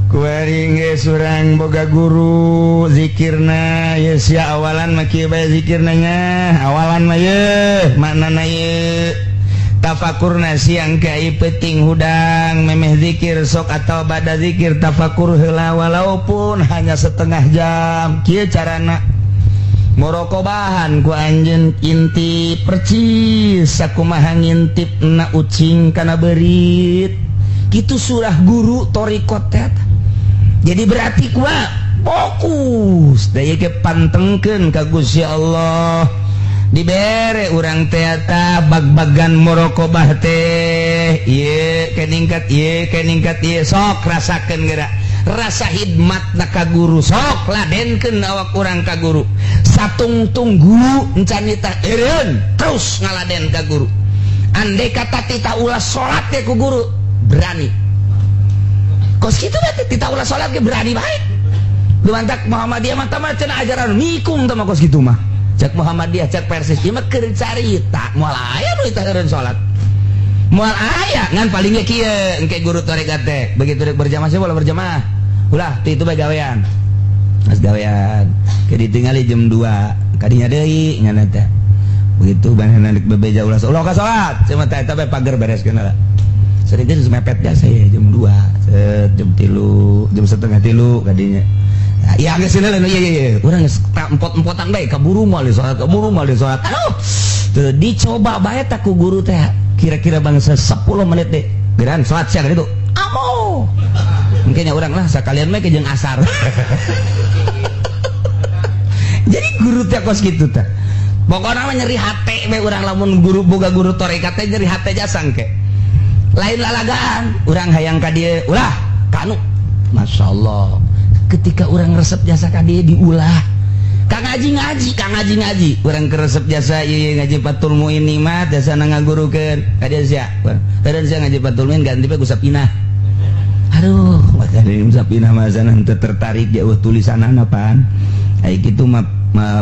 kuring ge surang boga guru zikirna ye sia awalan mah kieu bae zikirna nya awalan mah ye maknana ye tafakurna siang kai penting hudang memeh zikir sok atau bada zikir tafakur heula walaupun hanya setengah jam kieu carana morokobahan ku anjeun inti percis sakumaha ngintipna ucing kana beurit kitu surah guru torikot teh. Jadi berarti kuat fokus daya ke pantengkeun ka Gusti Allah dibere urang teh eta bag-bagan muraqabah teh ieu keningkat ieu sok rasakeun geura rasa hidmatna ka guru sok ladenkeun awak urang ka guru satungtung guru encan tah eureun terus ngaladen ka guru andai kata tita ulah salat teh ku guru berani kos kitu berarti tita ulah salat ge berani bae lumantak Muhammadiyah mah tah cenah ajaran mikung tah kos kitu mah cek Muhammadiyah cek Persis ieu mah keur carita moal aya nu tah eureun salat moal aya ngan paling ge kieu engke guru tarekat teh begitu rek berjamaah sih bola berjamaah ulah itu bae gawean geus gawean ke ditingali jam 2 kadinya deui ngan teh begitu baheuna rek bebeja ulah ka salat cenah teh eta bae pager bereskeun lah sering geus mepet biasa ya jam 2 jam 3 jam setengah 3 kadinya nah, iya geus lain iya urang geus empot-empotan bae kaburu moal salat aduh teu dicoba bae tah ku guru teh kira-kira bangsa 10 menit deh geran salat sia gitu amo mungkin ya urang lah sakalian mah ke jeung asar jadi guru teh kos kitu teh pokona mah nyeri hate bae urang lamun guru boga guru tarekat teh nyeri hate jasang ke lain lalagaan urang hayang ka dieu ulah kanu masyaallah ketika urang resep jasa ka dieu diulah ka ngaji urang keur resep jasa ieu ngaji Fathul Muin nikmat dasana ngagurukeun ka dieu sia teureun sia ngaji Fathul Muin ganti bae ku Sapinah aduh makanya Sapinah mah sana henteu tertarik jauh tulisanana pan ai kitu mah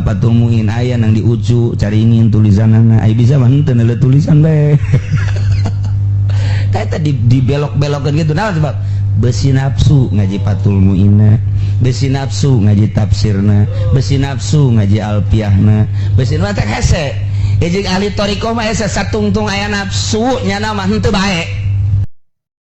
Fathul Muin aya nang diucu caringin tulisanana ai bisa mah henteu neuleuh tulisan bae kayak tadi dibelok-belokkan gitu nah sebab besi nafsu ngaji Fathul Mu'inna besi nafsu ngaji tafsirna besi nafsu ngaji alfiahna besi nafsu teh hese jeung ahli thariqah mah hese satungtung aya nafsu nya mah henteu bae